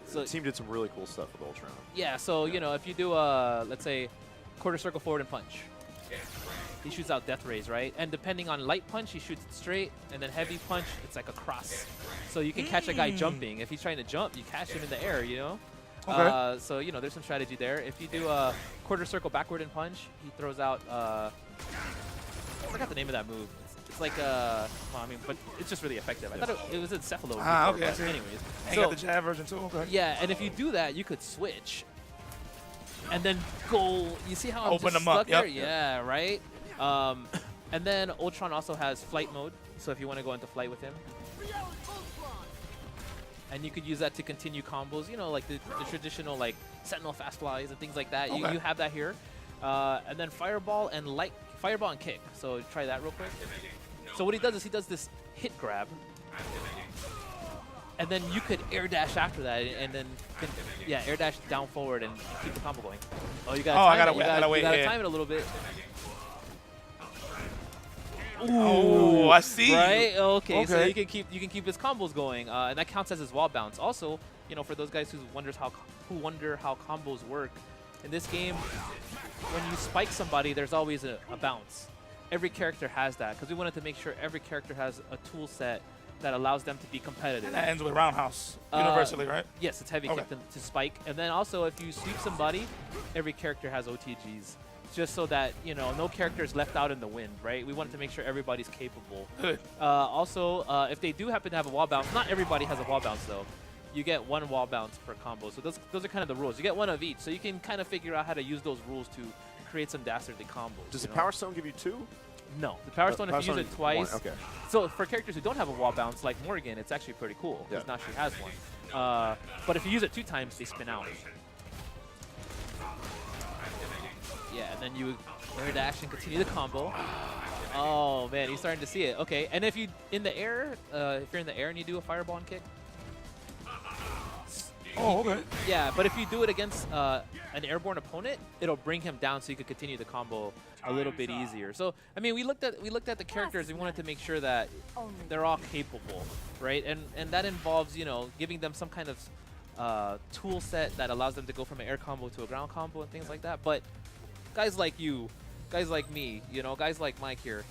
So- The team did some really cool stuff with Ultron. Yeah, so, you know, if you do, let's say, quarter circle forward and punch, he shoots out death rays, right? And depending on light punch, he shoots it straight, and then heavy punch, it's like a cross. So you can catch a guy jumping. If he's trying to jump, you catch him in the air, you know? Okay. So, you know, there's some strategy there. If you do a quarter circle backward and punch, he throws out, I forgot the name of that move. It's like, well, I mean, but it's just really effective. I thought it was in Cephalo. Ah, before, okay, I but see. anyways. And So, you got the jab version too? Okay. yeah, and if you do that, you could switch. And then go, you see how I'm Open just them up, stuck there? yep. Yeah, right? And then Ultron also has flight mode, so if you want to go into flight with him. And you could use that to continue combos, you know, like the traditional like Sentinel fast flies and things like that. Okay. You have that here. And then fireball and kick. So try that real quick. So what he does is he does this hit grab. And then you could air dash after that, and then air dash down forward and keep the combo going. Oh, you gotta Oh, I time gotta it. wait You gotta here. time it a little bit. Oh, I see. Right? Okay. So Okay. you can keep his combos going, and that counts as his wall bounce. Also, you know, for those guys who wonder how combos work, in this game, when you spike somebody, there's always a bounce. Every character has that because we wanted to make sure every character has a tool set that allows them to be competitive. That ends with roundhouse universally, right? Yes, it's heavy Okay. kick to spike. And then also, if you sweep somebody, every character has OTGs. Just so that, you know, no character is left out in the wind, right? We wanted to make sure everybody's capable. Good. Also, if they do happen to have a wall bounce, not everybody has a wall bounce, though. You get one wall bounce per combo. So those are kind of the rules. You get one of each. So you can kind of figure out how to use those rules to create some dastardly combos. Does you the know? Power Stone give you 2? No. The Power Stone, if you use it twice. One, okay. So for characters who don't have a wall bounce, like Morgan, it's actually pretty cool because Yeah. now she has one. But if you use it 2 times, they spin out. Yeah, and then you air dash and continue the combo. Oh man, you're starting to see it. Okay, and if you in the air, if you're in the air and you do a fireball and kick. Oh, okay. Yeah, but if you do it against an airborne opponent, it'll bring him down so you could continue the combo a little bit easier. So I mean, we looked at the characters. We wanted to make sure that they're all capable, right? And that involves, you know, giving them some kind of tool set that allows them to go from an air combo to a ground combo and things like that. But guys like you, guys like me, you know, guys like Mike here,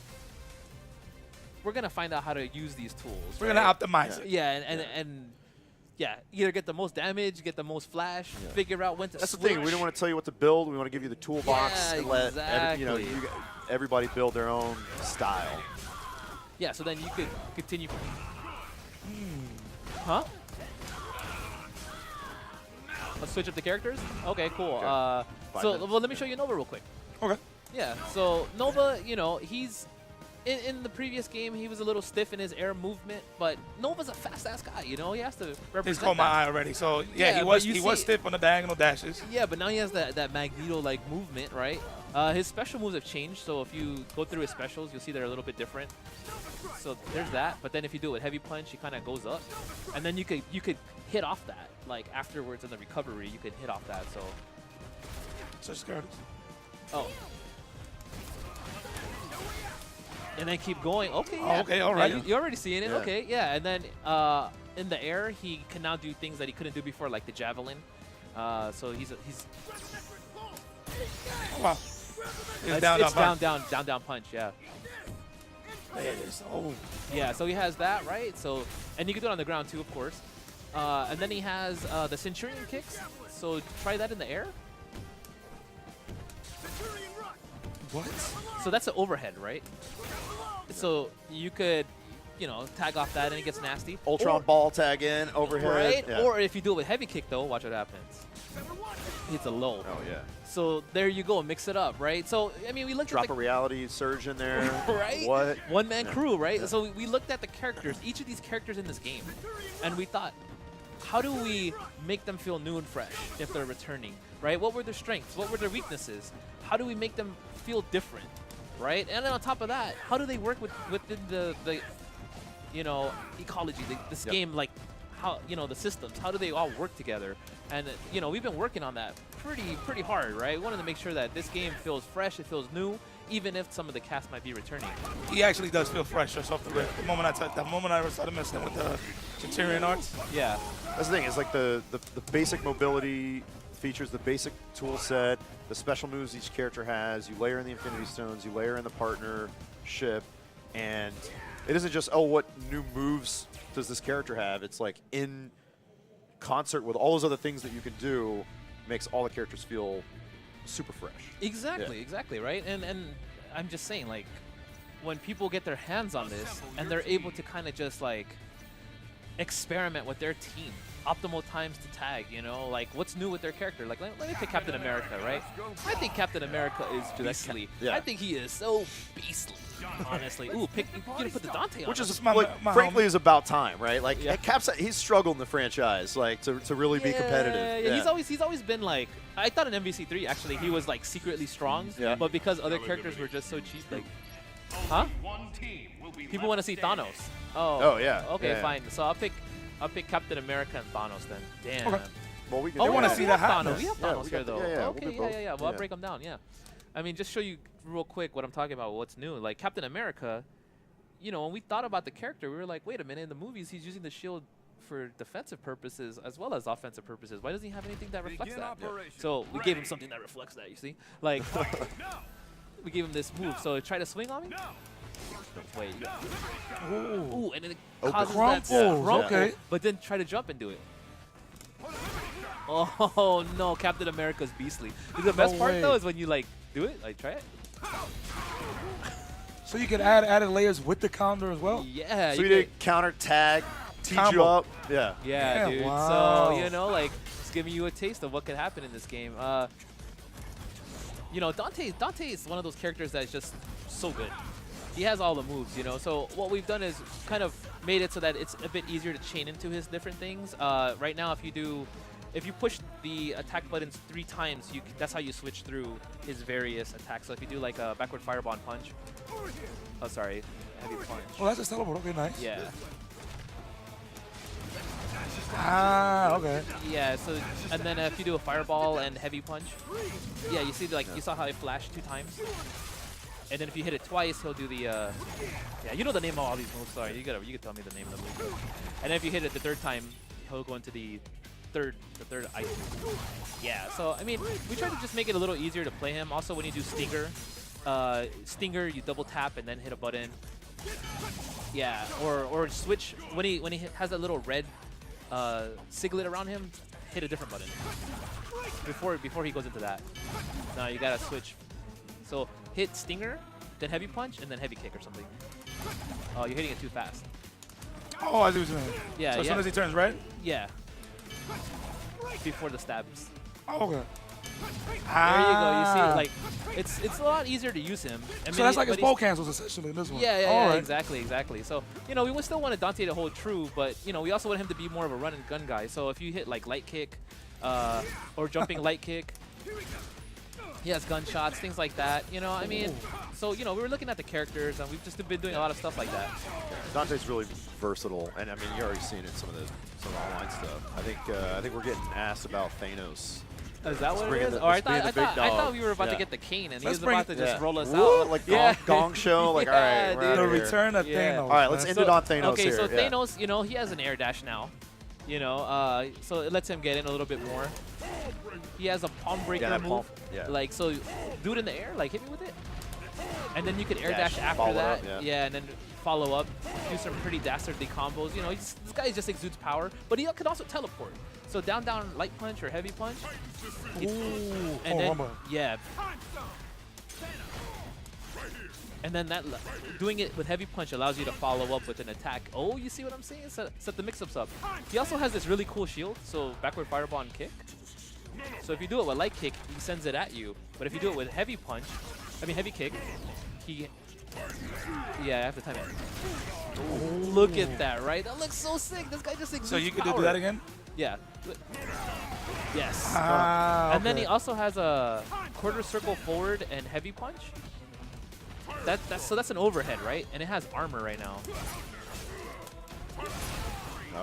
we're gonna find out how to use these tools. We're right? gonna optimize it. Yeah, and yeah, either get the most damage, get the most flash, figure out when to That's the switch. thing. We don't want to tell you what to build. We want to give you the toolbox Yeah, and let exactly. everybody build their own style. Yeah, so then you could continue. Huh? switch up the characters? Okay, cool. Okay. 5 So, minutes. well, let me show you Nova real quick. Okay. Yeah, so Nova, you know, he's in the previous game, he was a little stiff in his air movement, but Nova's a fast-ass guy, you know? He has to represent He's caught my that. eye already. So, yeah, Yeah, he but was you he was see- stiff on the diagonal dashes. Yeah, but now he has that Magneto-like movement, right? His special moves have changed, so if you go through his specials, you'll see they're a little bit different. So there's that, but then if you do it with heavy punch, he kind of goes up, and then you could hit off that, like afterwards in the recovery, you could hit off that. So Such Curtis. oh, and then keep going. Okay, Oh, yeah. okay, all right. Yeah, you're already seeing it. Yeah. Okay, yeah, and then in the air, he can now do things that he couldn't do before, like the javelin. So he's Oh, wow. It's it's down, down punch. Yeah. There it is. Oh. Yeah, so he has that, right? So, and you can do it on the ground too, of course. And then he has the Centurion kicks. So try that in the air. What? So that's an overhead, right? So you could, you know, tag off that and it gets nasty. Ultron ball tag in, overhead. Right? Yeah. Or if you do it with heavy kick, though, watch what happens. It's a low. Oh, yeah. So there you go, mix it up, right? So, I mean, we looked Drop at a reality surge in there. right? What? One-man Yeah. crew, right? Yeah. So we looked at the characters, each of these characters in this game, and we thought, how do we make them feel new and fresh if they're returning, right? What were their strengths? What were their weaknesses? How do we make them feel different, right? And then on top of that, how do they work within the you know, ecology, this Yep. game, like how, you know, the systems, how do they all work together? And, you know, we've been working on that pretty hard, right? We wanted to make sure that this game feels fresh, it feels new, even if some of the cast might be returning. He actually does feel fresh just off the rip. The moment I started messing with the Centurion arts. Yeah. That's the thing. It's like the basic mobility features, the basic tool set, the special moves each character has. You layer in the Infinity Stones, you layer in the partnership, and it isn't just, oh, what new moves does this character have? It's like in concert with all those other things that you can do, makes all the characters feel super fresh. Exactly, exactly, right? And I'm just saying, like, when people get their hands on this and they're able to kind of just like experiment with their team, optimal times to tag, you know, like what's new with their character. Like, let me pick Captain America, right? I think Captain America is beastly. yeah. I think he is so beastly, honestly. Ooh, you're gonna put the Dante on Which him. is, my- like, my frankly, homie. is about time, right? Like, Yeah. he's struggled in the franchise, like, to really be competitive. Yeah, he's always been like, I thought in MVC3 actually he was like secretly strong, Yeah. but because other characters were just so cheap, like, huh? People want to see Thanos. Oh, yeah. Okay, Yeah. fine. So I'll pick Captain America and Thanos then. Damn. Okay. Well, we can Oh, They we wanna have see that Thanos. hotness. We have Yeah, Thanos we here got the- though. yeah, yeah, we'll Okay, do both. yeah. Well, I'll Yeah. break them down. Yeah. I mean, just show you real quick what I'm talking about. What's new? Like Captain America. You know, when we thought about the character, we were like, wait a minute. In the movies, he's using the shield for defensive purposes as well as offensive purposes. Why doesn't he have anything that reflects that? So we gave him something that reflects that. You see, like we gave him this move. So try to swing on me. Wait. Ooh, and then it causes that Crumples, crumple, okay. but then try to jump and do it. Oh no, Captain America's beastly. The best part way. though is when you like do it, like try it. So you could add added layers with the counter as well. Yeah. So you could- did counter tag, teach you Combo. up. Yeah. Yeah, Yeah, dude. wow. So, you know, like, it's giving you a taste of what could happen in this game. You know, Dante is one of those characters that's just so good. He has all the moves, you know. So what we've done is kind of made it so that it's a bit easier to chain into his different things. Right now, if you push the attack buttons 3 times, that's how you switch through his various attacks. So if you do like a backward fireball and punch. Oh, sorry. Heavy punch. Oh, that's a teleport. Okay, nice. Yeah. Ah, okay. Yeah, so, and then if you do a fireball and heavy punch, yeah, you see, like, you saw how it flashed 2 times? And then if you hit it twice, he'll do the, yeah, you know the name of all these moves, sorry, you can tell me the name of the move. And then if you hit it the 3rd time, he'll go into the third item. Yeah, so, I mean, we try to just make it a little easier to play him. Also, when you do Stinger, you double tap and then hit a button. Yeah, or switch, when he has that little red siglet around him, hit a different button before he goes into that. No, you gotta switch. So hit Stinger, then heavy punch, and then heavy kick or something. Oh, you're hitting it too fast. Oh, I see what you mean. Yeah, So as yeah. soon as he turns red. Yeah. before the stabs. Oh, okay. There you go. You see, like, it's a lot easier to use him. I mean, So that's like but his bow cancels essentially in this one. Yeah, All right. exactly. So, you know, we would still want Dante to hold true, but, you know, we also want him to be more of a run and gun guy. So if you hit, like, light kick or jumping light kick, he has gunshots, things like that. You know, I mean, so, you know, we were looking at the characters, and we've just been doing a lot of stuff like that. Dante's really versatile, and I mean, you're already seeing it in some of the online stuff. I think we're getting asked about Thanos. Is that what it bringing is? the- Or I let's bring thought, the big I thought dog. we were about Yeah. to get the cane, and he Let's was bring- about to just roll us Woo, out. like Yeah. gong show. Like, Yeah, all right, we're dude. out The of here. return of Yeah. Thanos. All right, let's man. end it on Thanos okay, here. so yeah. Thanos, you know, he has an air dash now. You know, so it lets him get in a little bit more. He has a palm breaker that move. palm- yeah. Like, so do it in the air, like hit me with it. And then you could air Dash, dash after follow that. up, yeah. And then follow up. Do some pretty dastardly combos. You know, this guy just exudes power, but he could also teleport. So down, light punch or heavy punch. Ooh. And Oh, then, Rumble. yeah. And then that doing it with heavy punch allows you to follow up with an attack. Oh, you see what I'm saying? Set the mix-ups up. He also has this really cool shield, so backward fireball and kick. So if you do it with light kick, he sends it at you. But if you do it with heavy punch, heavy kick, he... Yeah, I have to time it. Ooh, look at that, right? That looks so sick. This guy just exudes So you could do power. that again? Yeah. Yes. Ah, And then okay. he also has a quarter circle forward and heavy punch. So that's an overhead, right? And it has armor right now.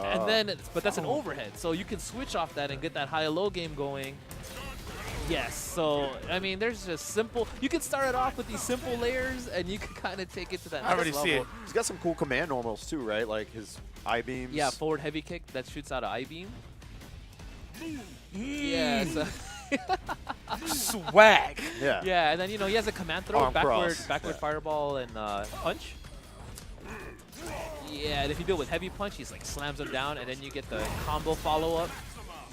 And then, but that's an overhead, so you can switch off that and get that high-low game going. Yes, so, I mean, there's just simple, you can start it off with these simple layers, and you can kind of take it to that I already next see level. it. He's got some cool command normals too, right? Like his I-beams. Yeah, forward heavy kick that shoots out an I-beam. Yeah, so Swag. Yeah. yeah, and then, you know, he has a command throw, Arm backward cross. fireball, and punch. Yeah, and if you do it with heavy punch, he's like slams him down, and then you get the combo follow-up.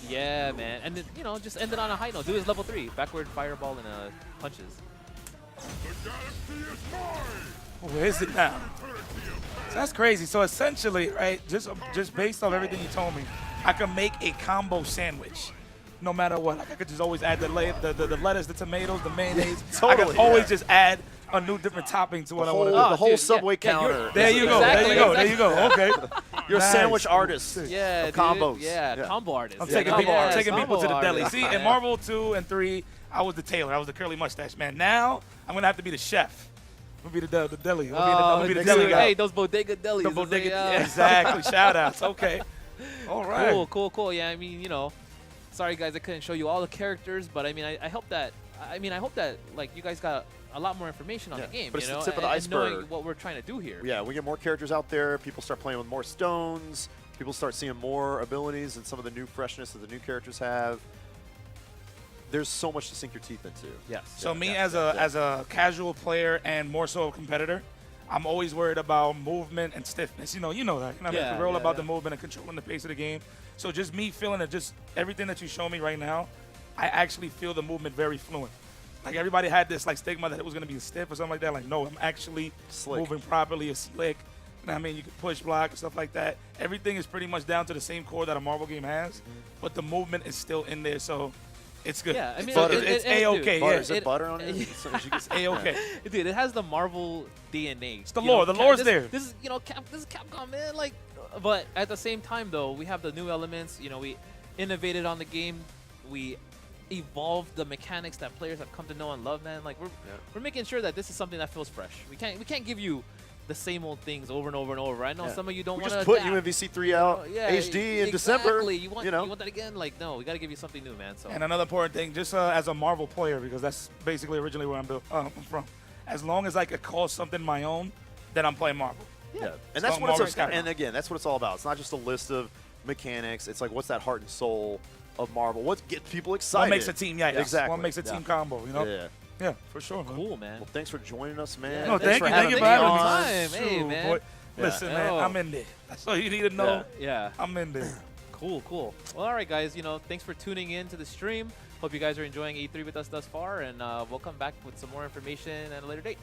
Yeah, man. And then, you know, just end it on a high note. Do his level 3, backward fireball and punches. Where is it now? So that's crazy. So essentially, right, just based off everything you told me, I can make a combo sandwich. No matter what, like I could just always add the lettuce, the tomatoes, the mayonnaise. I Totally, could always yeah. just add a new different topping to what I want to do. The whole dude, Subway yeah, you're- counter. There you go. Exactly, There you go. Okay. You're Nice. a sandwich artist. Yeah, Of dude. combos. Yeah, Yeah. combo artist. I'm Yeah, taking, combo people, artist. taking people to the Combo deli. artist. See, Yeah. in Marvel 2 and 3, I was the tailor. I was the curly mustache man. Now, I'm going to have to be the chef. I'm going to be the deli. I'm going to be the dude, deli guy. hey, those bodega delis. The it's bodega. like, Yeah, exactly. Shout outs. Okay. All right. Cool. Yeah, I mean, you know, sorry guys, I couldn't show you all the characters, but I mean, I hope that, like you guys got a lot more information on Yeah, the game, but you it's the know, tip of the and knowing iceberg. what we're trying to do here. Yeah, we get more characters out there. People start playing with more stones. People start seeing more abilities and some of the new freshness that the new characters have. There's so much to sink your teeth into. Yes. So Yeah, me yeah, as yeah. a casual player and more so a competitor, I'm always worried about movement and stiffness. You know that. You know what I mean? Yeah, We're all yeah, about yeah. the movement and controlling the pace of the game. So just me feeling it, just everything that you show me right now, I actually feel the movement very fluent. Like everybody had this like stigma that it was gonna be stiff or something like that. Like no, I'm actually Slick. moving properly. It's slick. You know what I mean? You can push, block, and stuff like that. Everything is pretty much down to the same core that a Marvel game has, but the movement is still in there. So it's good. Yeah, I mean, Butter. it's dude, A-okay. Butter. Yeah. Is it butter on it? It's A-okay. Dude, it has the Marvel DNA. It's the lore. The lore's there. This is, you know, this is Capcom, man. Like, but at the same time, though, we have the new elements. You know, we innovated on the game. We evolved the mechanics that players have come to know and love, man. Like, we're making sure that this is something that feels fresh. We can't give you the same old things over and over and over. I know Yeah. some of you don't We want to just put UMVC 3 out yeah, HD in December. Exactly. You want know. that again? Like, no, we got to give you something new, man. So And another important thing, just as a Marvel player, because that's basically originally where I'm from. As long as I could call something my own, then I'm playing Marvel. Yeah, It's and that's called what it's. Marvel Skyrim. And again, that's what it's all about. It's not just a list of mechanics. It's like what's that heart and soul of Marvel? What gets people excited? What makes a team? Yeah, exactly. What makes a team combo? You know? Yeah. Yeah, for sure. Man. cool, man. Well, thanks for joining us, man. Yeah, No, thanks thank you for for having having me me. on. Hey, Shoot, man. boy. Listen, man, Oh. I'm in there. That's all you need to know. Yeah. I'm in there. Cool. Well, all right, guys. You know, thanks for tuning in to the stream. Hope you guys are enjoying E3 with us thus far, and we'll come back with some more information at a later date.